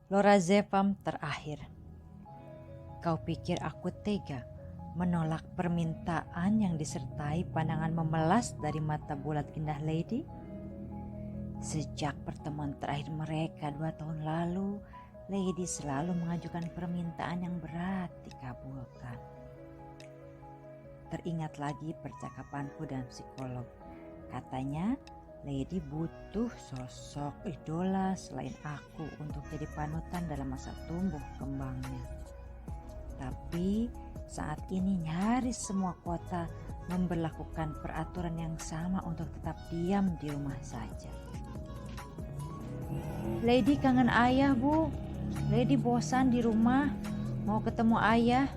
Lorazepam terakhir. Kau pikir aku tega menolak permintaan yang disertai pandangan memelas dari mata bulat indah Lady? Sejak pertemuan terakhir mereka 2 tahun lalu, Lady selalu mengajukan permintaan yang berat dikabulkan. Teringat lagi percakapanku dengan psikolog. Katanya, Lady butuh sosok idola selain aku untuk jadi panutan dalam masa tumbuh kembangnya. Tapi saat ini nyaris semua kota memberlakukan peraturan yang sama untuk tetap diam di rumah saja. Lady kangen ayah, Bu. Lady bosan di rumah, mau ketemu ayah.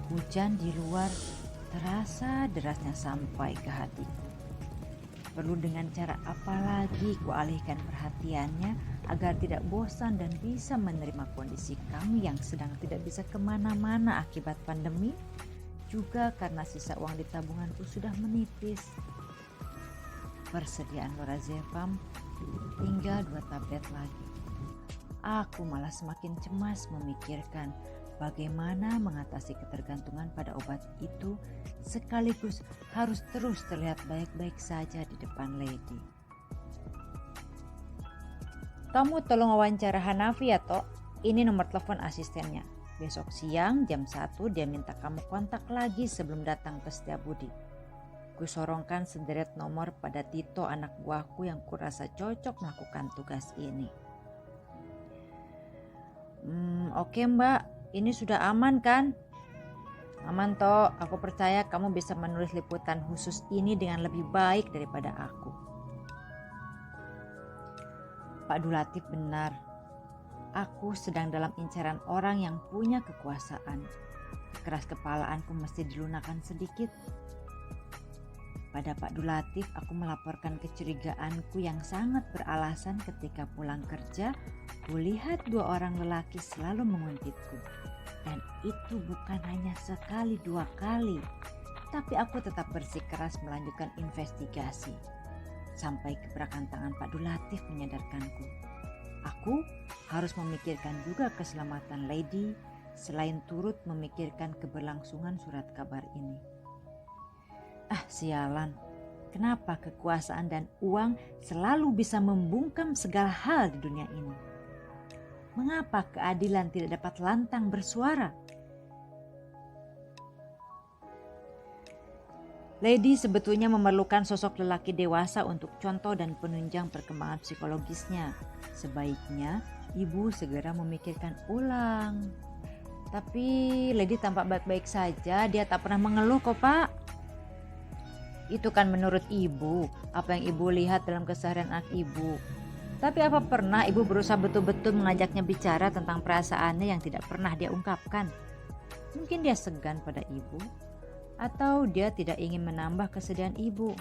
Hujan di luar terasa derasnya sampai ke hatiku. Perlu dengan cara apa lagi kualihkan perhatiannya agar tidak bosan dan bisa menerima kondisi kami yang sedang tidak bisa kemana-mana akibat pandemi, juga karena sisa uang di tabunganku sudah menipis. Persediaan Lorazepam tinggal 2 tablet lagi. Aku malah semakin cemas memikirkan bagaimana mengatasi ketergantungan pada obat itu sekaligus harus terus terlihat baik-baik saja di depan Lady. Kamu tolong wawancara Hanafi ya, Tok. Ini nomor telepon asistennya. Besok siang jam 1 dia minta kamu kontak lagi sebelum datang ke Setiabudi. Kusorongkan sederet nomor pada Tito anak buahku yang kurasa cocok melakukan tugas ini. Oke Mbak. Ini sudah aman kan? Aman Tok, aku percaya kamu bisa menulis liputan khusus ini dengan lebih baik daripada aku. Pak Dulatif benar, aku sedang dalam incaran orang yang punya kekuasaan. Keras kepalaanku mesti dilunakkan sedikit. Pada Pak Dulatif aku melaporkan kecurigaanku yang sangat beralasan ketika pulang kerja, kulihat 2 orang lelaki selalu menguntitku. Dan itu bukan hanya sekali 2 kali, tapi aku tetap bersikeras melanjutkan investigasi. Sampai gebrakan tangan Pak Dulatif menyadarkanku. Aku harus memikirkan juga keselamatan Lady selain turut memikirkan keberlangsungan surat kabar ini. Sialan, kenapa kekuasaan dan uang selalu bisa membungkam segala hal di dunia ini? Mengapa keadilan tidak dapat lantang bersuara? Lady sebetulnya memerlukan sosok lelaki dewasa untuk contoh dan penunjang perkembangan psikologisnya. Sebaiknya ibu segera memikirkan ulang. Tapi Lady tampak baik-baik saja, dia tak pernah mengeluh kok Pak. Itu kan menurut ibu, apa yang ibu lihat dalam keseharian anak ibu. Tapi apa pernah ibu berusaha betul-betul mengajaknya bicara tentang perasaannya yang tidak pernah dia ungkapkan? Mungkin dia segan pada ibu, atau dia tidak ingin menambah kesedihan ibu.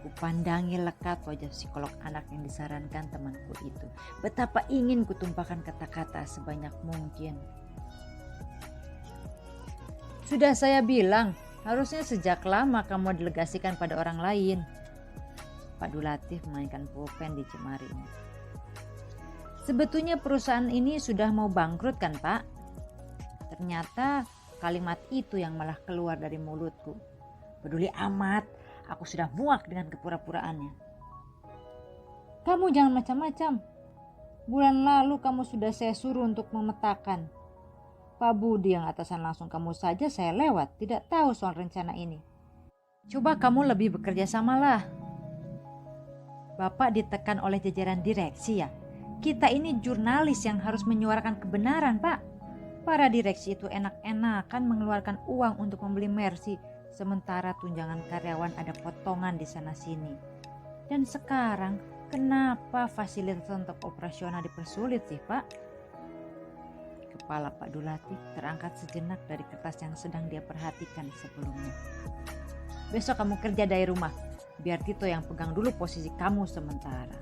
Kupandangi lekat wajah psikolog anak yang disarankan temanku itu. Betapa ingin kutumpahkan kata-kata sebanyak mungkin. Sudah saya bilang, harusnya sejak lama kamu delegasikan pada orang lain. Pak Dulatif memainkan pulpen di jemari ini. Sebetulnya perusahaan ini sudah mau bangkrut kan Pak? Ternyata kalimat itu yang malah keluar dari mulutku. Peduli amat, aku sudah muak dengan kepura-puraannya. Kamu jangan macam-macam. Bulan lalu kamu sudah saya suruh untuk memetakan. Pak Budi yang atasan langsung kamu saja saya lewat, tidak tahu soal rencana ini. Coba kamu lebih bekerja samalah. Bapak ditekan oleh jajaran direksi ya. Kita ini jurnalis yang harus menyuarakan kebenaran Pak. Para direksi itu enak-enakan mengeluarkan uang untuk membeli Mercy, sementara tunjangan karyawan ada potongan di sana sini. Dan sekarang kenapa fasilitas untuk operasional dipersulit sih Pak? Kepala Pak Dulatif terangkat sejenak dari kertas yang sedang dia perhatikan sebelumnya. Besok kamu kerja dari rumah, biar Tito yang pegang dulu posisi kamu sementara.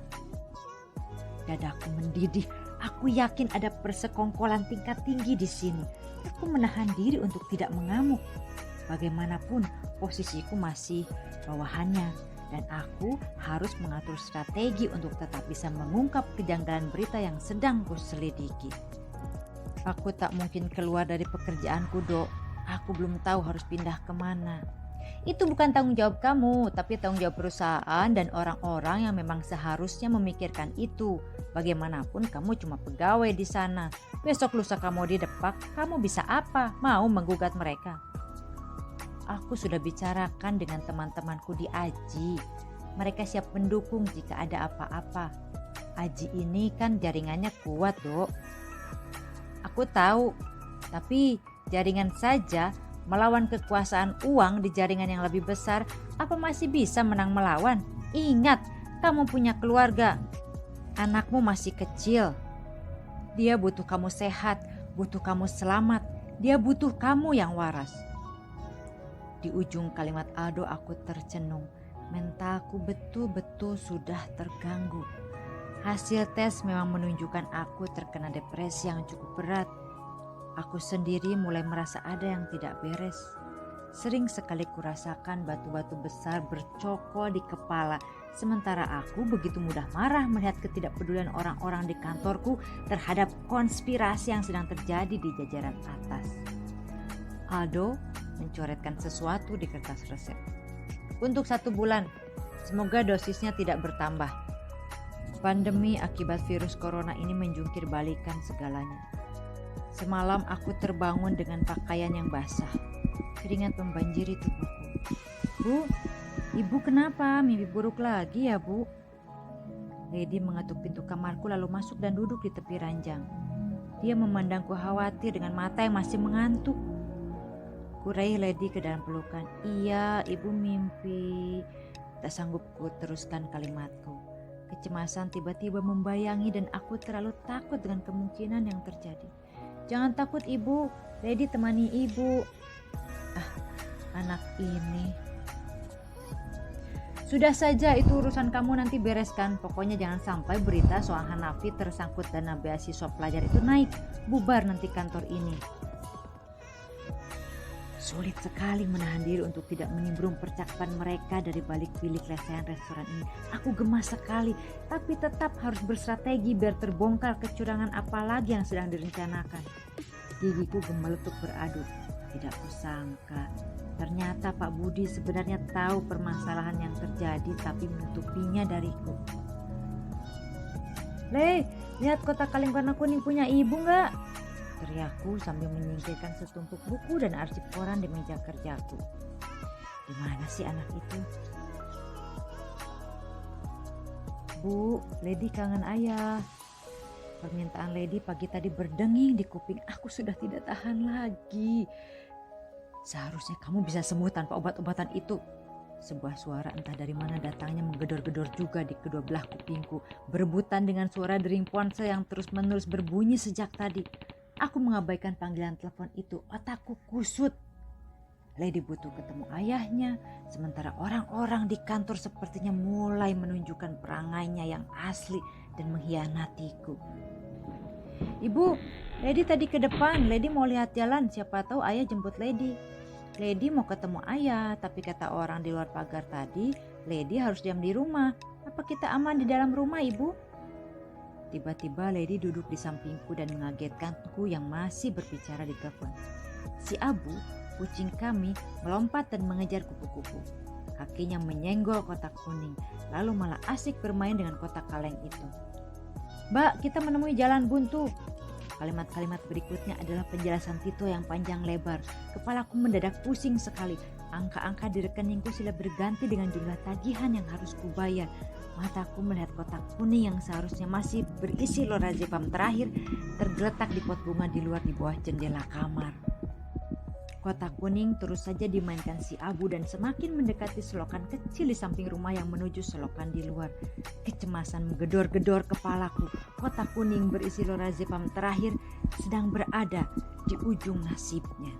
Dadaku mendidih, aku yakin ada persekongkolan tingkat tinggi di sini. Aku menahan diri untuk tidak mengamuk. Bagaimanapun posisiku masih bawahannya. dan aku harus mengatur strategi untuk tetap bisa mengungkap kejanggalan berita yang sedang kuselidiki. Aku tak mungkin keluar dari pekerjaanku, Dok. Aku belum tahu harus pindah kemana. Itu bukan tanggung jawab kamu, tapi tanggung jawab perusahaan dan orang-orang yang memang seharusnya memikirkan itu. Bagaimanapun kamu cuma pegawai di sana. Besok lusa kamu didepak, kamu bisa apa? Mau menggugat mereka? Aku sudah bicarakan dengan teman-temanku di Aji. Mereka siap mendukung jika ada apa-apa. Aji ini kan jaringannya kuat, Dok. Aku tahu, tapi jaringan saja melawan kekuasaan uang di jaringan yang lebih besar, apa masih bisa menang melawan? Ingat, kamu punya keluarga. Anakmu masih kecil. Dia butuh kamu sehat, butuh kamu selamat. Dia butuh kamu yang waras. Di ujung kalimat Aldo aku tercenung. Mentalku betul-betul sudah terganggu. Hasil tes memang menunjukkan aku terkena depresi yang cukup berat. Aku sendiri mulai merasa ada yang tidak beres. Sering sekali kurasakan batu-batu besar bercokol di kepala, sementara aku begitu mudah marah melihat ketidakpedulian orang-orang di kantorku terhadap konspirasi yang sedang terjadi di jajaran atas. Aldo mencoretkan sesuatu di kertas resep. Untuk 1 bulan, semoga dosisnya tidak bertambah. Pandemi akibat virus corona ini menjungkir balikan segalanya. Semalam aku terbangun dengan pakaian yang basah. Keringat membanjiri tubuhku. Bu, ibu kenapa? Mimpi buruk lagi ya, Bu? Lady mengetuk pintu kamarku lalu masuk dan duduk di tepi ranjang. Dia memandangku khawatir dengan mata yang masih mengantuk. Kuraih Lady ke dalam pelukan. Iya, ibu mimpi. Tak sanggup ku teruskan kalimatku. Kecemasan tiba-tiba membayangi dan aku terlalu takut dengan kemungkinan yang terjadi. Jangan takut ibu, Lady temani ibu. Anak ini. Sudah saja itu urusan kamu nanti bereskan. Pokoknya jangan sampai berita soal Hanafi tersangkut dana beasiswa pelajar itu naik. Bubar nanti kantor ini. Sulit sekali menahan diri untuk tidak menimbrung percakapan mereka dari balik bilik lesehan restoran ini. Aku gemas sekali, tapi tetap harus berstrategi biar terbongkar kecurangan apa lagi yang sedang direncanakan. Gigiku gemeletuk beradu. Tidak kusangka, ternyata Pak Budi sebenarnya tahu permasalahan yang terjadi tapi menutupinya dariku. Le, lihat kotak kaleng warna kuning punya ibu nggak? Teriakku sambil menyingkirkan setumpuk buku dan arsip koran di meja kerjaku. Di mana sih anak itu? Bu, Lady kangen ayah. Permintaan Lady pagi tadi berdenging di kuping. Aku sudah tidak tahan lagi. Seharusnya kamu bisa sembuh tanpa obat-obatan itu. Sebuah suara entah dari mana datangnya menggedor-gedor juga di kedua belah kupingku. Berebutan dengan suara dering ponsel yang terus-menerus berbunyi sejak tadi. Aku mengabaikan panggilan telepon itu, otakku kusut. Lady butuh ketemu ayahnya, sementara orang-orang di kantor sepertinya mulai menunjukkan perangainya yang asli dan mengkhianatiku. Ibu, Lady tadi ke depan, Lady mau lihat jalan, siapa tahu ayah jemput Lady. Lady mau ketemu ayah, tapi kata orang di luar pagar tadi, Lady harus diam di rumah. Apa kita aman di dalam rumah, Ibu? Tiba-tiba Lady duduk di sampingku dan mengagetkanku yang masih berbicara di telepon. Si Abu, kucing kami, melompat dan mengejar kupu-kupu. Kakinya menyenggol kotak kuning, lalu malah asik bermain dengan kotak kaleng itu. Mbak, kita menemui jalan buntu. Kalimat-kalimat berikutnya adalah penjelasan Tito yang panjang lebar. Kepalaku mendadak pusing sekali. Angka-angka di rekeningku silih berganti dengan jumlah tagihan yang harus kubayar. Mataku melihat kotak kuning yang seharusnya masih berisi lorazepam terakhir tergeletak di pot bunga di luar di bawah jendela kamar. Kotak kuning terus saja dimainkan si Abu dan semakin mendekati selokan kecil di samping rumah yang menuju selokan di luar. Kecemasan menggedor-gedor kepalaku. Kotak kuning berisi lorazepam terakhir sedang berada di ujung nasibnya.